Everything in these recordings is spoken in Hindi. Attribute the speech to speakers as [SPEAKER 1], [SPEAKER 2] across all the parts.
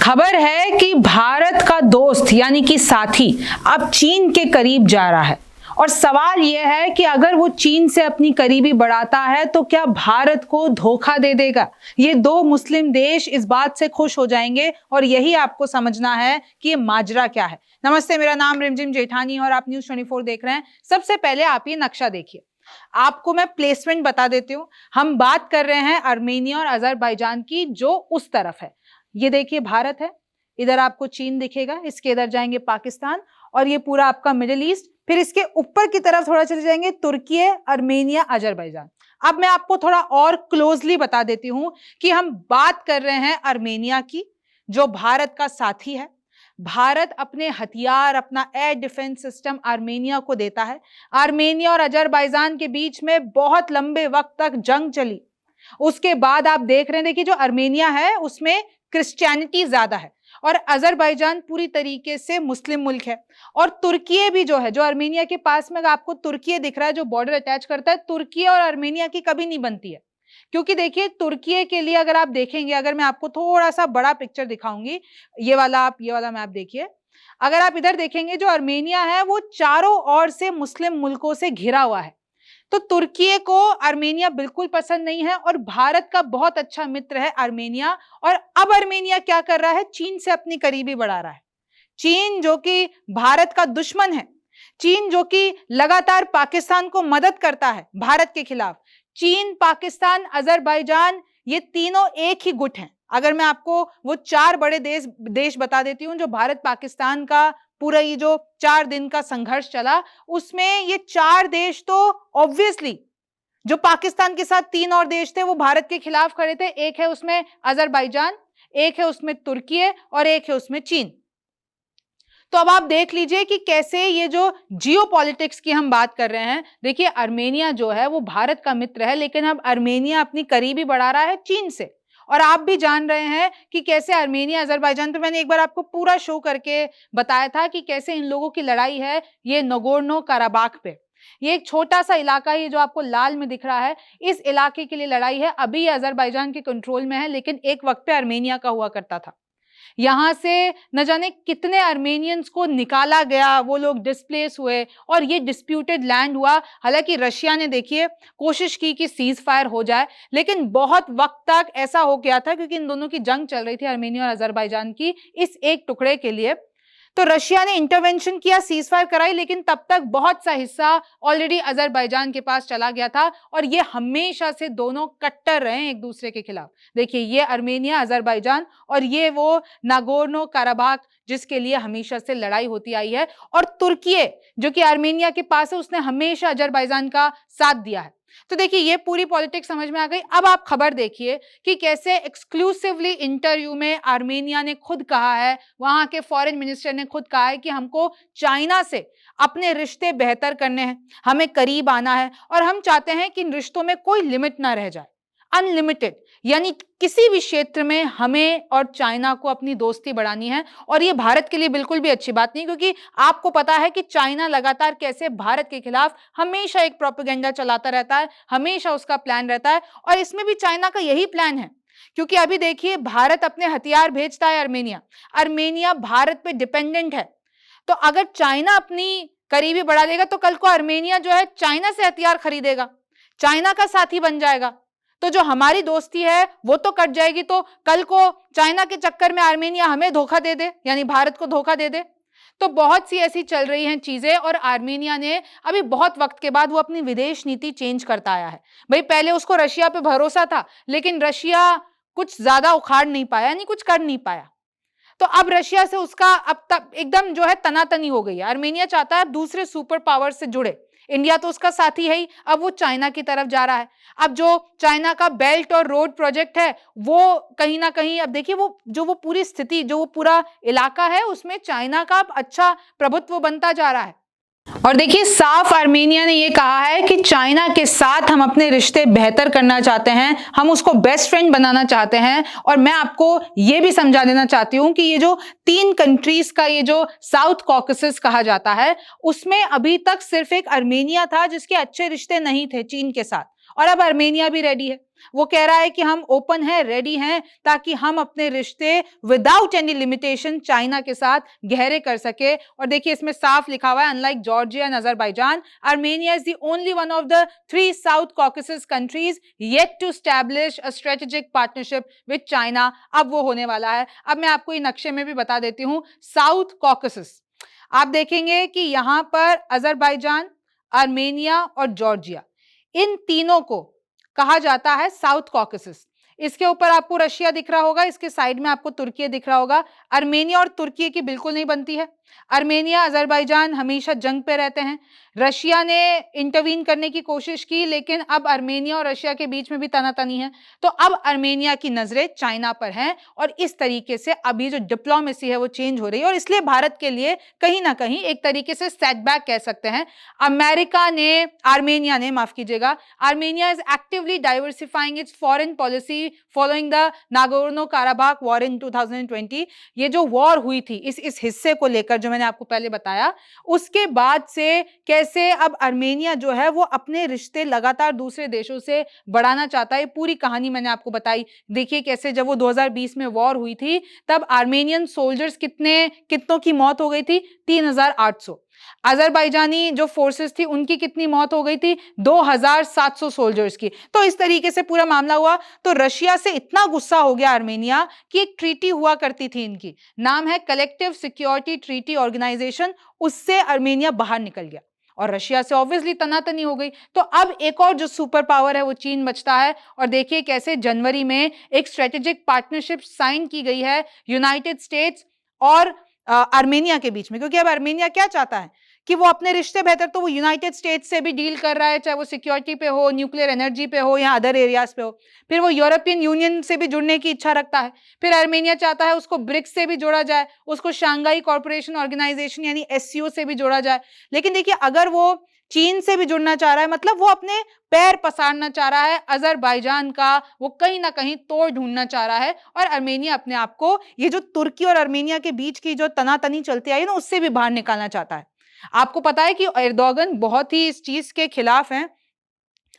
[SPEAKER 1] खबर है कि भारत का दोस्त यानी कि साथी अब चीन के करीब जा रहा है और सवाल यह है कि अगर वो चीन से अपनी करीबी बढ़ाता है तो क्या भारत को धोखा दे देगा। ये दो मुस्लिम देश इस बात से खुश हो जाएंगे और यही आपको समझना है कि ये माजरा क्या है। नमस्ते, मेरा नाम रिमझिम जेठानी और आप न्यूज़ 24 देख रहे हैं। सबसे पहले आप ये नक्शा देखिए, आपको मैं प्लेसमेंट बता देती हूँ। हम बात कर रहे हैं आर्मेनिया और अजरबैजान की, जो उस तरफ है। ये देखिए भारत है, इधर आपको चीन दिखेगा, इसके इधर जाएंगे पाकिस्तान और ये पूरा आपका मिडिल ईस्ट। फिर इसके ऊपर की तरफ थोड़ा चले जाएंगे तुर्की, आर्मेनिया, अजरबैजान। अब मैं आपको थोड़ा और क्लोजली बता देती हूं कि हम बात कर रहे हैं आर्मेनिया की, जो भारत का साथी है। भारत अपने हथियार, अपना एयर डिफेंस सिस्टम आर्मेनिया को देता है। आर्मेनिया और अजरबैजान के बीच में बहुत लंबे वक्त तक जंग चली। उसके बाद आप देख रहे हैं, देखिए जो आर्मेनिया है उसमें क्रिश्चियनिटी ज्यादा है और अजरबैजान पूरी तरीके से मुस्लिम मुल्क है। और तुर्की भी जो है, जो आर्मेनिया के पास में आपको तुर्की दिख रहा है जो बॉर्डर अटैच करता है, तुर्की और आर्मेनिया की कभी नहीं बनती है। क्योंकि देखिए तुर्की के लिए अगर आप देखेंगे, अगर मैं आपको थोड़ा सा बड़ा पिक्चर दिखाऊंगी, ये वाला मैप देखिए। अगर आप इधर देखेंगे, जो आर्मेनिया है वो चारों ओर से मुस्लिम मुल्कों से घिरा हुआ है। तो तुर्की को आर्मेनिया बिल्कुल पसंद नहीं है और भारत का बहुत अच्छा मित्र है आर्मेनिया। और अब आर्मेनिया क्या कर रहा है, चीन से अपनी करीबी बढ़ा रहा है। चीन जो कि भारत का दुश्मन है, चीन जो कि लगातार पाकिस्तान को मदद करता है भारत के खिलाफ। चीन, पाकिस्तान, अजरबैजान, ये तीनों एक ही गुट हैं। अगर मैं आपको वो चार बड़े देश बता देती हूँ, जो भारत पाकिस्तान का पूरा ये जो 4 दिन का संघर्ष चला, उसमें ये 4 देश तो ऑब्वियसली, जो पाकिस्तान के साथ 3 और देश थे वो भारत के खिलाफ खड़े थे। एक है उसमें अजरबैजान, एक है उसमें तुर्की और एक है उसमें चीन। तो अब आप देख लीजिए कि कैसे ये जो जियोपॉलिटिक्स की हम बात कर रहे हैं। देखिए आर्मेनिया जो है वो भारत का मित्र है, लेकिन अब आर्मेनिया अपनी करीबी बढ़ा रहा है चीन से। और आप भी जान रहे हैं कि कैसे आर्मेनिया, अजरबैजान पे मैंने एक बार आपको पूरा शो करके बताया था कि कैसे इन लोगों की लड़ाई है ये नगोर्नो कराबाख पे। ये एक छोटा सा इलाका है जो आपको लाल में दिख रहा है, इस इलाके के लिए लड़ाई है। अभी ये अजरबैजान के कंट्रोल में है, लेकिन एक वक्त पे आर्मेनिया का हुआ करता था। यहां से न जाने कितने आर्मेनियंस को निकाला गया, वो लोग डिस्प्लेस हुए और ये डिस्प्यूटेड लैंड हुआ। हालांकि रशिया ने देखिए कोशिश की कि सीज फायर हो जाए, लेकिन बहुत वक्त तक ऐसा हो गया था क्योंकि इन दोनों की जंग चल रही थी, आर्मेनिया और अजरबैजान की, इस एक टुकड़े के लिए। तो रशिया ने इंटरवेंशन किया, सीज फायर कराई, लेकिन तब तक बहुत सा हिस्सा ऑलरेडी अजरबैजान के पास चला गया था और ये हमेशा से दोनों कट्टर रहे हैं एक दूसरे के खिलाफ। देखिए ये आर्मेनिया, अजरबैजान और ये वो नागोर्नो कराबाख जिसके लिए हमेशा से लड़ाई होती आई है। और तुर्की जो कि आर्मेनिया के पास है, उसने हमेशा अजरबैजान का साथ दिया है। तो देखिए ये पूरी पॉलिटिक्स समझ में आ गई। अब आप खबर देखिए कि कैसे एक्सक्लूसिवली इंटरव्यू में आर्मेनिया ने खुद कहा है, वहां के फॉरेन मिनिस्टर ने खुद कहा है कि हमको चाइना से अपने रिश्ते बेहतर करने हैं, हमें करीब आना है और हम चाहते हैं कि इन रिश्तों में कोई लिमिट ना रह जाए, अनलिमिटेड। यानी किसी भी क्षेत्र में हमें और चाइना को अपनी दोस्ती बढ़ानी है। और ये भारत के लिए बिल्कुल भी अच्छी बात नहीं, क्योंकि आपको पता है कि चाइना लगातार कैसे भारत के खिलाफ हमेशा एक प्रोपेगेंडा चलाता रहता है, हमेशा उसका प्लान रहता है। और इसमें भी चाइना का यही प्लान है, क्योंकि अभी देखिए भारत अपने हथियार भेजता है आर्मेनिया, आर्मेनिया भारत पे डिपेंडेंट है। तो अगर चाइना अपनी करीबी बढ़ा देगा तो कल को आर्मेनिया जो है चाइना से हथियार खरीदेगा, चाइना का साथी बन जाएगा। तो जो हमारी दोस्ती है वो तो कट जाएगी। तो कल को चाइना के चक्कर में आर्मेनिया हमें धोखा दे दे, यानी भारत को धोखा दे दे। तो बहुत सी ऐसी चल रही हैं चीजें और आर्मेनिया ने अभी बहुत वक्त के बाद वो अपनी विदेश नीति चेंज करता आया है। भाई पहले उसको रशिया पे भरोसा था, लेकिन रशिया कुछ ज्यादा उखाड़ नहीं पाया, यानी कुछ कर नहीं पाया। तो अब रशिया से उसका अब तक एकदम जो है तनातनी हो गई है। आर्मेनिया चाहता है दूसरे सुपर पावर से जुड़े, इंडिया तो उसका साथी है ही, अब वो चाइना की तरफ जा रहा है। अब जो चाइना का बेल्ट और रोड प्रोजेक्ट है वो कहीं ना कहीं, अब देखिए वो पूरी स्थिति, जो वो पूरा इलाका है उसमें चाइना का अब अच्छा प्रभुत्व बनता जा रहा है। और देखिए साफ आर्मेनिया ने ये कहा है कि चाइना के साथ हम अपने रिश्ते बेहतर करना चाहते हैं, हम उसको बेस्ट फ्रेंड बनाना चाहते हैं। और मैं आपको ये भी समझा देना चाहती हूं कि ये जो 3 कंट्रीज का ये जो साउथ कॉकेसस कहा जाता है, उसमें अभी तक सिर्फ एक आर्मेनिया था जिसके अच्छे रिश्ते नहीं थे चीन के साथ, और अब आर्मेनिया भी रेडी है। वो कह रहा है कि हम ओपन हैं, रेडी हैं, ताकि हम अपने रिश्ते विदाउट एनी लिमिटेशन चाइना के साथ गहरे कर सके। और देखिए इसमें साफ लिखा हुआ है, unlike Georgia and Azerbaijan, Armenia is the only one of the 3 South Caucasus countries yet to establish a strategic partnership with China. अब वो होने वाला है। अब मैं आपको ये नक्शे में भी बता देती हूँ, साउथ कॉकेसस आप देखेंगे कि यहां पर अजरबैजान, आर्मेनिया और जॉर्जिया, इन तीनों को कहा जाता है साउथ कॉकेसस। इसके ऊपर आपको रशिया दिख रहा होगा, इसके साइड में आपको तुर्की दिख रहा होगा। आर्मेनिया और तुर्की की बिल्कुल नहीं बनती है। आर्मेनिया, अजरबैजान हमेशा जंग पे रहते हैं। रशिया ने इंटरवीन करने की कोशिश की, लेकिन अब आर्मेनिया और रशिया के बीच में भी तनातनी है। तो अब आर्मेनिया की नजरें चाइना पर हैं और इस तरीके से अभी जो डिप्लोमेसी है वो चेंज हो रही है। और इसलिए भारत के लिए कहीं ना कहीं एक तरीके से सेटबैक कह सकते हैं। अमेरिका ने, आर्मेनिया ने, माफ कीजिएगा, Armenia is actively diversifying it's foreign policy following the Nagorno Karabakh war in 2020। ये जो वॉर हुई थी इस हिस्से को लेकर जो मैंने आपको पहले बताया, उसके बाद से कैसे अब आर्मेनिया जो है वो अपने रिश्ते लगातार दूसरे देशों से बढ़ाना चाहता है। पूरी कहानी मैंने आपको बताई। देखिए कैसे जब वो 2020 में वॉर हुई थी तब आर्मेनियन सोल्जर्स कितनों की मौत हो गई थी, 3800। अजरबैजानी जो फोर्सेस थी उनकी कितनी मौत हो गई थी, 2700 सोल्जर्स की। तो इस तरीके से पूरा मामला हुआ। तो रशिया से इतना गुस्सा हो गया आर्मेनिया कि एक ट्रीटी हुआ करती थी इनकी, नाम है कलेक्टिव सिक्योरिटी ट्रीटी ऑर्गेनाइजेशन, उससे आर्मेनिया बाहर निकल गया और रशिया से ऑब्वियसली तनातनी हो गई। तो अब एक और जो सुपर पावर है वो चीन बचता है। और देखिए कैसे जनवरी में एक स्ट्रेटेजिक पार्टनरशिप साइन की गई है यूनाइटेड स्टेट्स और आर्मेनिया के बीच में। क्योंकि अब आर्मेनिया क्या चाहता है कि वो अपने रिश्ते बेहतर, तो वो यूनाइटेड स्टेट्स से भी डील कर रहा है, चाहे वो सिक्योरिटी पे हो, न्यूक्लियर एनर्जी पे हो या अदर एरियाज पे हो। फिर वो यूरोपियन यूनियन से भी जुड़ने की इच्छा रखता है। फिर आर्मेनिया चाहता है उसको ब्रिक्स से भी जोड़ा जाए, उसको शांघाई कॉर्पोरेशन ऑर्गेनाइजेशन यानी एससीओ से भी जोड़ा जाए। लेकिन देखिए अगर वो चीन से भी जुड़ना चाह रहा है, मतलब वो अपने पैर पसारना चाह रहा है अजरबैजान का, वो कहीं ना कहीं तोड़ ढूंढना चाह रहा है। और आर्मेनिया अपने आप को ये जो तुर्की और आर्मेनिया के बीच की जो तनातनी चलती आई ना, उससे भी बाहर निकालना चाहता है। आपको पता है कि एर्दोगन बहुत ही इस चीज के खिलाफ हैं,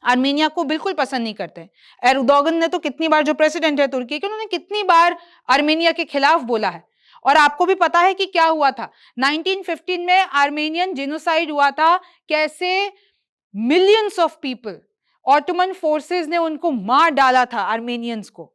[SPEAKER 1] आर्मेनिया को बिल्कुल पसंद नहीं करते। एर्दोगन ने तो कितनी बार, जो प्रेसिडेंट है तुर्की के, उन्होंने कितनी बार आर्मेनिया के खिलाफ बोला है। और आपको भी पता है कि क्या हुआ था 1915 में, आर्मेनियन जेनोसाइड हुआ था। कैसे millions of people, Ottoman forces ने उनको मार डाला था आर्मेनियंस को।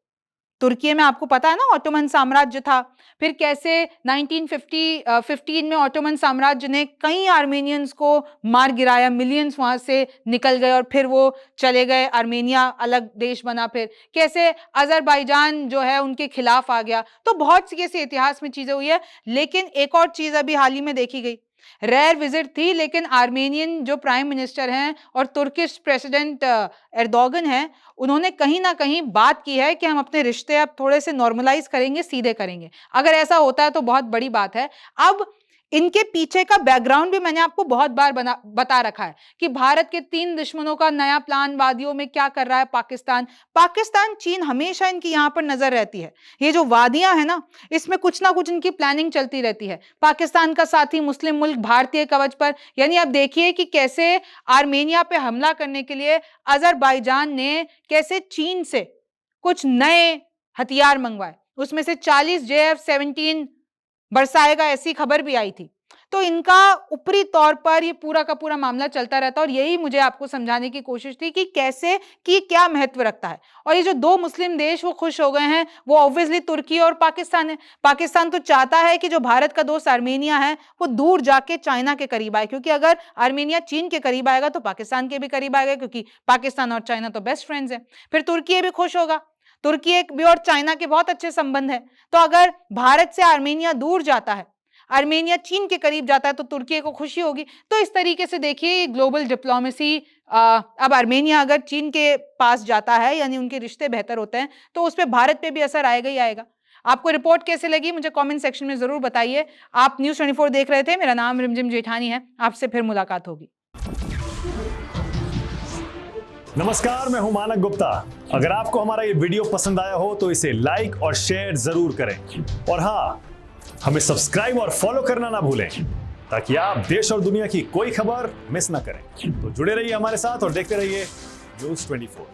[SPEAKER 1] तुर्की में आपको पता है ना ऑटोमन साम्राज्य था। फिर कैसे 1915 में ऑटोमन साम्राज्य ने कई आर्मेनियंस को मार गिराया, मिलियंस वहां से निकल गए और फिर वो चले गए, आर्मेनिया अलग देश बना। फिर कैसे अजरबैजान जो है उनके खिलाफ आ गया। तो बहुत सी ऐसी इतिहास में चीजें हुई है। लेकिन एक और चीज अभी हाल ही में देखी गई, रेयर विजिट थी, लेकिन आर्मेनियन जो प्राइम मिनिस्टर हैं और तुर्किश प्रेसिडेंट एर्दोगन हैं, उन्होंने कहीं ना कहीं बात की है कि हम अपने रिश्ते अब थोड़े से नॉर्मलाइज करेंगे, सीधे करेंगे। अगर ऐसा होता है तो बहुत बड़ी बात है। अब इनके पीछे का बैकग्राउंड भी मैंने आपको बहुत बार बता रखा है कि भारत के 3 दुश्मनों का नया प्लान वादियों में क्या कर रहा है पाकिस्तान, चीन, हमेशा इनकी यहां पर नजर रहती है। ये जो वादियां है ना, इसमें कुछ ना कुछ इनकी प्लानिंग चलती रहती है। पाकिस्तान का साथी मुस्लिम मुल्क भारतीय कवच पर, यानी अब देखिए कि कैसे आर्मेनिया पे हमला करने के लिए अजरबैजान ने कैसे चीन से कुछ नए हथियार मंगवाए, उसमें से 40 JF-17 बरसाएगा, ऐसी खबर भी आई थी। तो इनका ऊपरी तौर पर ये पूरा का पूरा मामला चलता रहता है। और यही मुझे आपको समझाने की कोशिश थी कि कैसे, कि क्या महत्व रखता है। और ये जो 2 मुस्लिम देश वो खुश हो गए हैं, वो ऑब्वियसली तुर्की और पाकिस्तान है। पाकिस्तान तो चाहता है कि जो भारत का दोस्त आर्मेनिया है वो दूर जाके चाइना के करीब आए, क्योंकि अगर आर्मेनिया चीन के करीब आएगा तो पाकिस्तान के भी करीब आएगा, क्योंकि पाकिस्तान और चाइना तो बेस्ट फ्रेंड्स हैं। फिर तुर्की भी खुश होगा, तुर्की भी और चाइना के बहुत अच्छे संबंध है। तो अगर भारत से आर्मेनिया दूर जाता है, आर्मेनिया चीन के करीब जाता है, तो तुर्की को खुशी होगी। तो इस तरीके से देखिए ग्लोबल डिप्लोमेसी, अब आर्मेनिया अगर चीन के पास जाता है, यानी उनके रिश्ते बेहतर होते हैं, तो उस पर भारत पे भी असर आएगा ही आएगा। आपको रिपोर्ट कैसे लगी मुझे कमेंट सेक्शन में जरूर बताइए। आप न्यूज़ 24 देख रहे थे, मेरा नाम रिमझिम जेठानी है। आपसे फिर मुलाकात होगी।
[SPEAKER 2] नमस्कार, मैं हूं मानक गुप्ता। अगर आपको हमारा ये वीडियो पसंद आया हो तो इसे लाइक और शेयर जरूर करें। और हाँ, हमें सब्सक्राइब और फॉलो करना ना भूलें, ताकि आप देश और दुनिया की कोई खबर मिस ना करें। तो जुड़े रहिए हमारे साथ और देखते रहिए न्यूज़ 24।